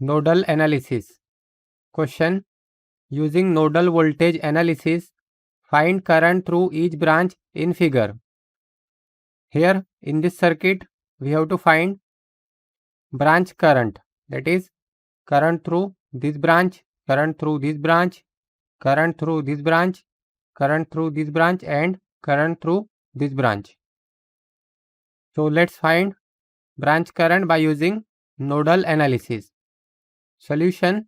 Nodal analysis. Question. Using nodal voltage analysis, find current through each branch in figure. Here in this circuit, we have to find branch current, that is current through this branch, current through this branch, current through this branch, current through this branch, and current through this branch. So let's find branch current by using nodal analysis. Solution.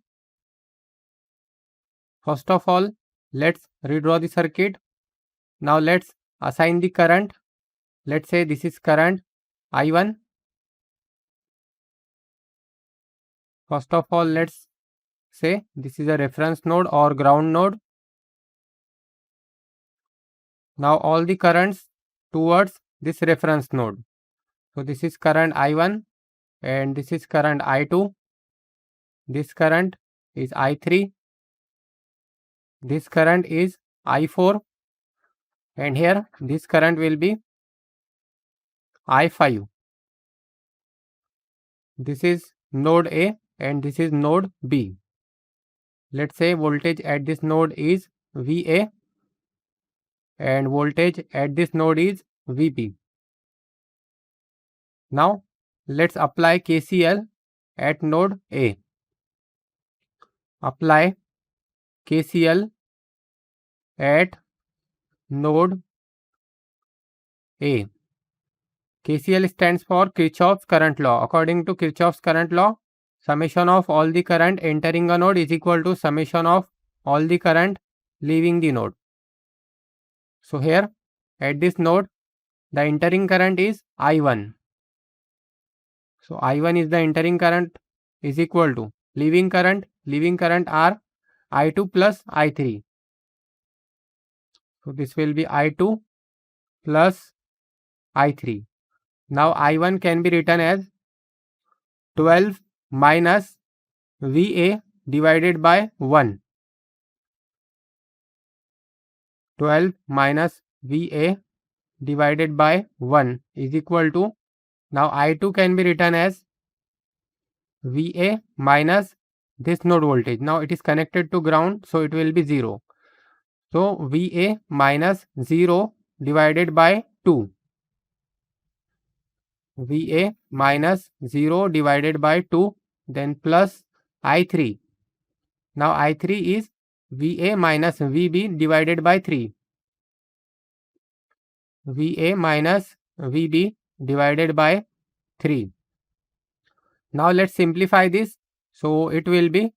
First of all, let's redraw the circuit. Now let's assign the current. Let's say this is current I1. First of all, let's say this is a reference node or ground node. Now all the currents towards this reference node. So this is current I1 and this is current I2. This current is I3. This current is I4. And here this current will be I5. This is node A and this is node B. Let's say voltage at this node is VA and voltage at this node is VB. Now let's apply KCL at node A. Apply KCL at node A. KCL stands for Kirchhoff's current law. According to Kirchhoff's current law, summation of all the current entering a node is equal to summation of all the current leaving the node. So here at this node, the entering current is I1. So I1 is the entering current is equal to leaving current are I2 plus I3. So this will be I2 plus I3. Now I1 can be written as 12 minus VA divided by 1. 12 minus VA divided by 1 is equal to, now I2 can be written as VA minus this node voltage. Now it is connected to ground, so it will be 0. So VA minus 0 divided by 2. VA minus 0 divided by 2, then plus I3. Now I3 is VA minus VB divided by 3. VA minus VB divided by 3. Now let's simplify this. So it will be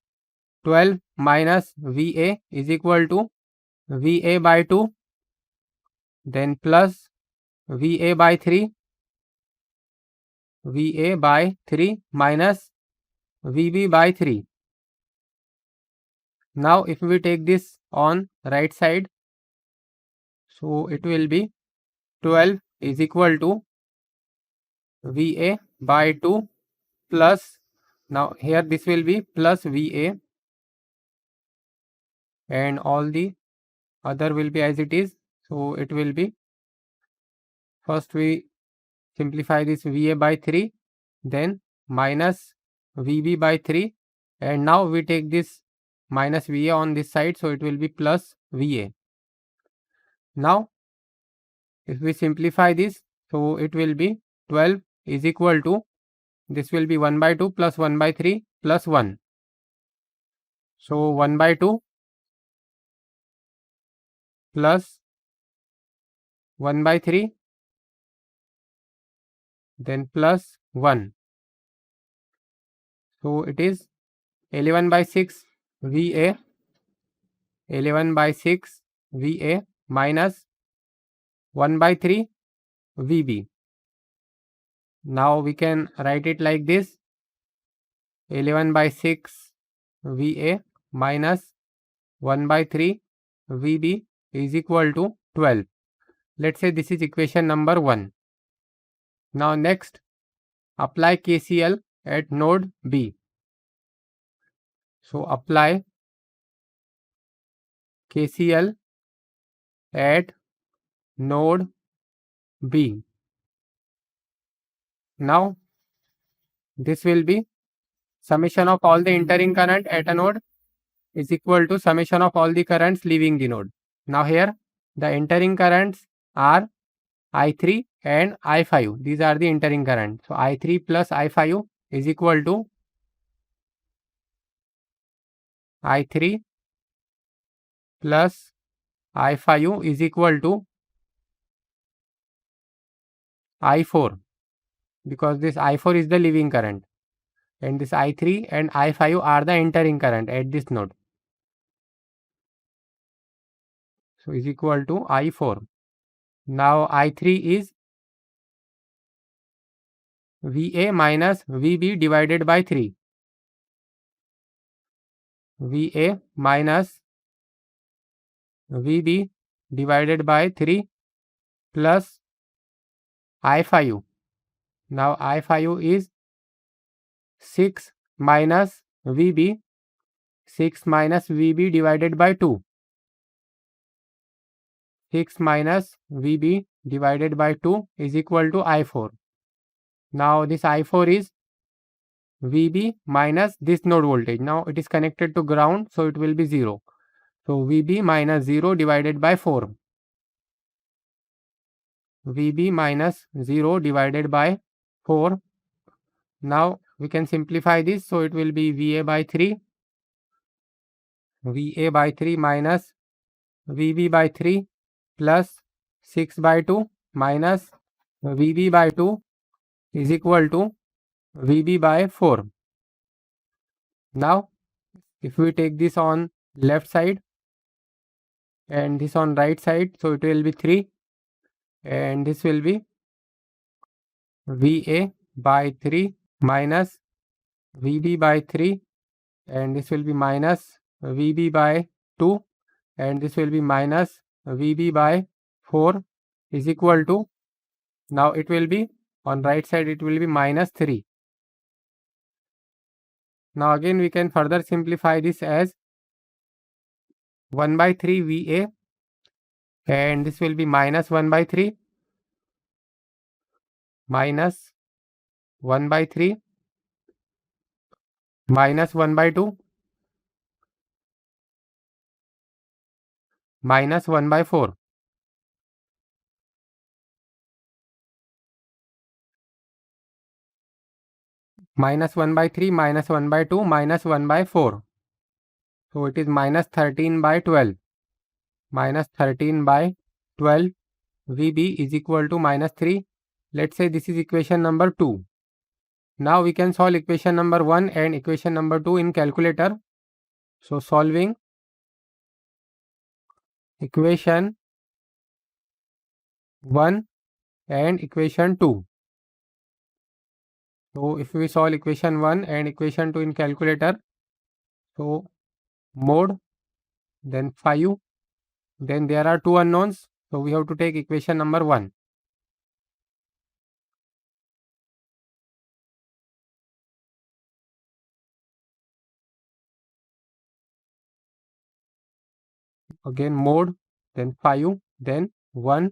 12 minus VA is equal to VA by 2, then plus VA by 3, VA by 3 minus VB by 3. Now if we take this on right side, so it will be 12 is equal to VA by 2 plus, now here this will be plus VA and all the other will be as it is. So it will be, first we simplify this VA by 3, then minus VB by 3, and now we take this minus VA on this side, so it will be plus VA. Now if we simplify this, so it will be 12 is equal to, this will be 1 by 2 plus 1 by 3 plus 1. So 1 by 2 plus 1 by 3, then plus 1. So it is 11 by 6 VA, 11 by 6 VA minus 1 by 3 VB. Now we can write it like this: 11 by 6 VA minus 1 by 3 VB is equal to 12. Let's say this is equation number 1. Now next, apply KCL at node B. So apply KCL at node B. Now this will be summation of all the entering current at a node is equal to summation of all the currents leaving the node. Now here the entering currents are I3 and I5. These are the entering current. So I3 plus I5 is equal to I3 plus I5 is equal to I4, because this I4 is the leaving current and this I3 and I5 are the entering current at this node. So is equal to I4. Now I3 is VA minus VB divided by 3. VA minus VB divided by 3 plus I5. Now I5 is 6 minus VB. 6 minus VB divided by 2. 6 minus VB divided by 2 is equal to I4. Now this I4 is VB minus this node voltage. Now it is connected to ground, so it will be 0. So VB minus 0 divided by 4. VB minus 0 divided by 4. Now we can simplify this, so it will be VA by 3. VA by 3 minus VB by 3 plus 6 by 2 minus VB by 2 is equal to VB by 4. Now if we take this on left side and this on right side, so it will be 3 and this will be VA by 3 minus VB by 3 and this will be minus VB by 2 and this will be minus VB by 4 is equal to, now it will be on right side, it will be minus 3. Now again we can further simplify this as 1 by 3 VA and this will be minus 1 by 3 minus 1 by 3 minus 1 by 2 minus 1 by 4. Minus 1 by 3 minus 1 by 2 minus 1 by 4. So it is minus 13 by 12. Minus 13 by 12 VB is equal to minus 3. Let's say this is equation number 2. Now we can solve equation number 1 and equation number 2 in calculator. So solving equation 1 and equation 2. So if we solve equation 1 and equation 2 in calculator, so mode, then 5, then there are 2 unknowns, so we have to take equation number 1. Again mode, then 5, then 1,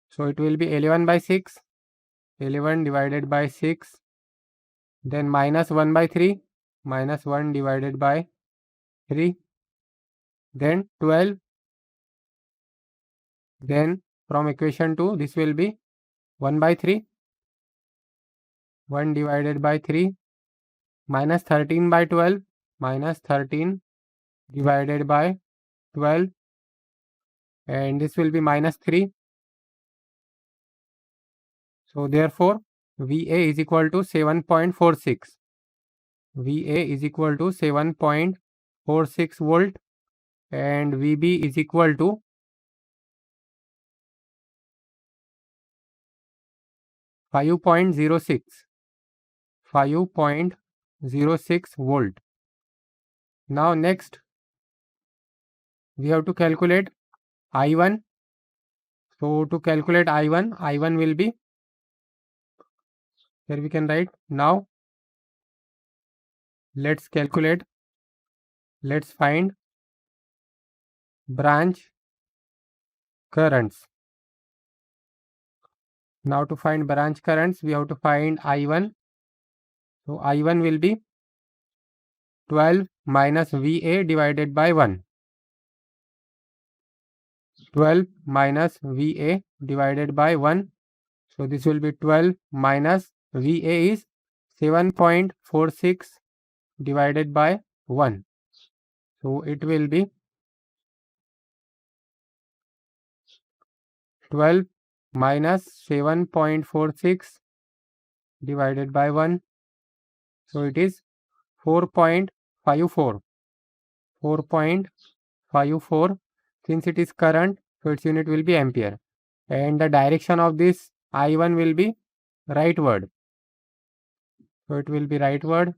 so it will be 11 by 6, 11 divided by 6, then minus 1 by 3, minus 1 divided by 3, then 12, then from equation 2 this will be 1 by 3, 1 divided by 3, minus 13 by 12, minus 13 divided by 12, and this will be minus 3. So therefore VA is equal to 7.46. VA is equal to 7.46 volt and VB is equal to 5.06. 5.06 volt. Now next we have to calculate I1. So to calculate I1 will be, here we can write, now let's calculate, let's find branch currents. Now to find branch currents we have to find I1. So I1 will be 12 minus VA divided by 1. 12 minus VA divided by 1. So this will be 12 minus VA is 7.46 divided by 1. So it will be 12 minus 7.46 divided by 1. So it is 4.54. 4.54. Since it is current, so its unit will be ampere. And the direction of this I1 will be rightward. So it will be rightward.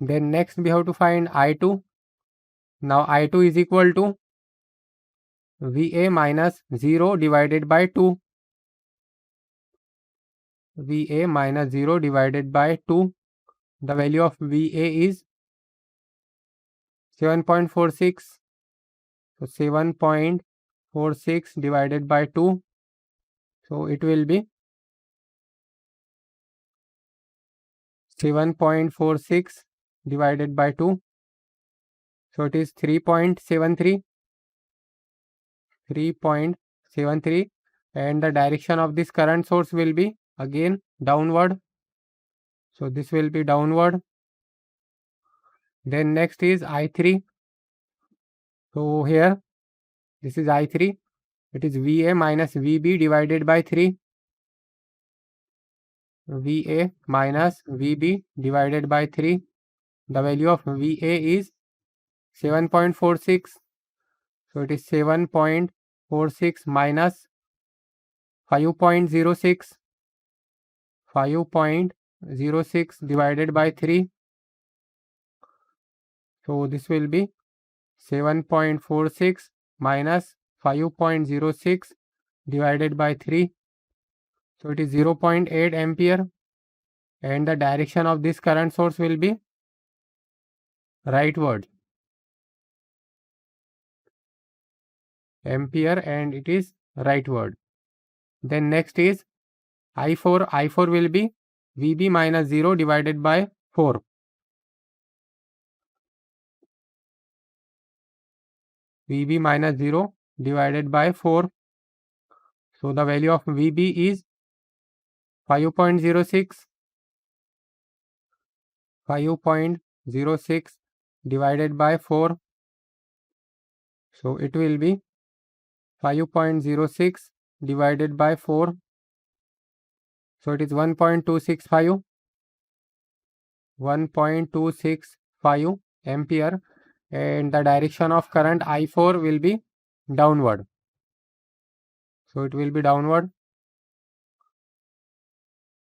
Then next we have to find I2. Now I2 is equal to VA minus 0 divided by 2. VA minus 0 divided by 2. The value of VA is 7.46. So 7.46 divided by 2. So it will be 7.46 divided by 2. So it is 3.73. 3.73. And the direction of this current source will be again downward. So this will be downward. Then next is I3. So here this is I3. It is VA minus VB divided by 3. VA minus VB divided by 3. The value of VA is 7.46. So it is 7.46 minus 5.06. 5.06 divided by 3. So this will be 7.46 minus 5.06 divided by 3. So it is 0.8 ampere. And the direction of this current source will be rightward. Ampere, and it is rightward. Then next is I4. I4 will be VB minus 0 divided by 4. VB minus 0 divided by 4. So the value of VB is 5.06. 5.06 divided by 4. So it will be 5.06 divided by 4. So it is 1.265. 1.265 ampere. And the direction of current I4 will be downward. So it will be downward.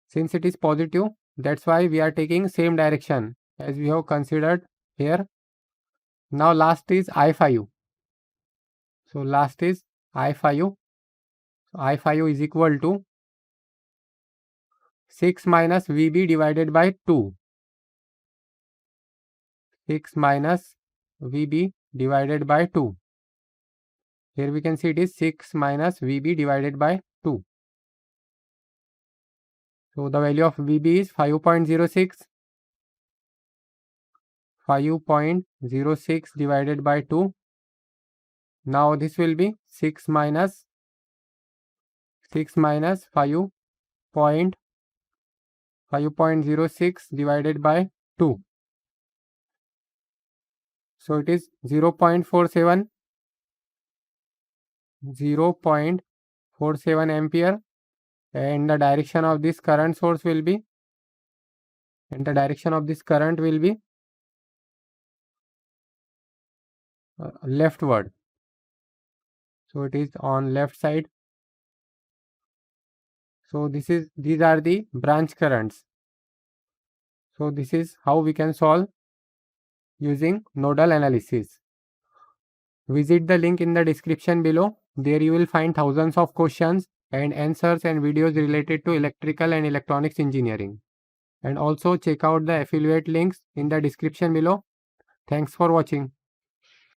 Since it is positive, that's why we are taking same direction as we have considered here. Now last is I5. So last is I5. So I5 is equal to 6 minus VB divided by 2. 6 minus VB divided by 2. Here we can see it is 6 minus VB divided by 2. So the value of VB is 5.06. 5.06 divided by 2. Now this will be 6 minus 5.06 divided by 2. So it is 0.47. 0.47 ampere. And the direction of this current source will be, leftward. So it is on left side. So these are the branch currents. So this is how we can solve using nodal analysis. Visit the link in the description below. There you will find thousands of questions and answers and videos related to electrical and electronics engineering. And also check out the affiliate links in the description below. Thanks for watching.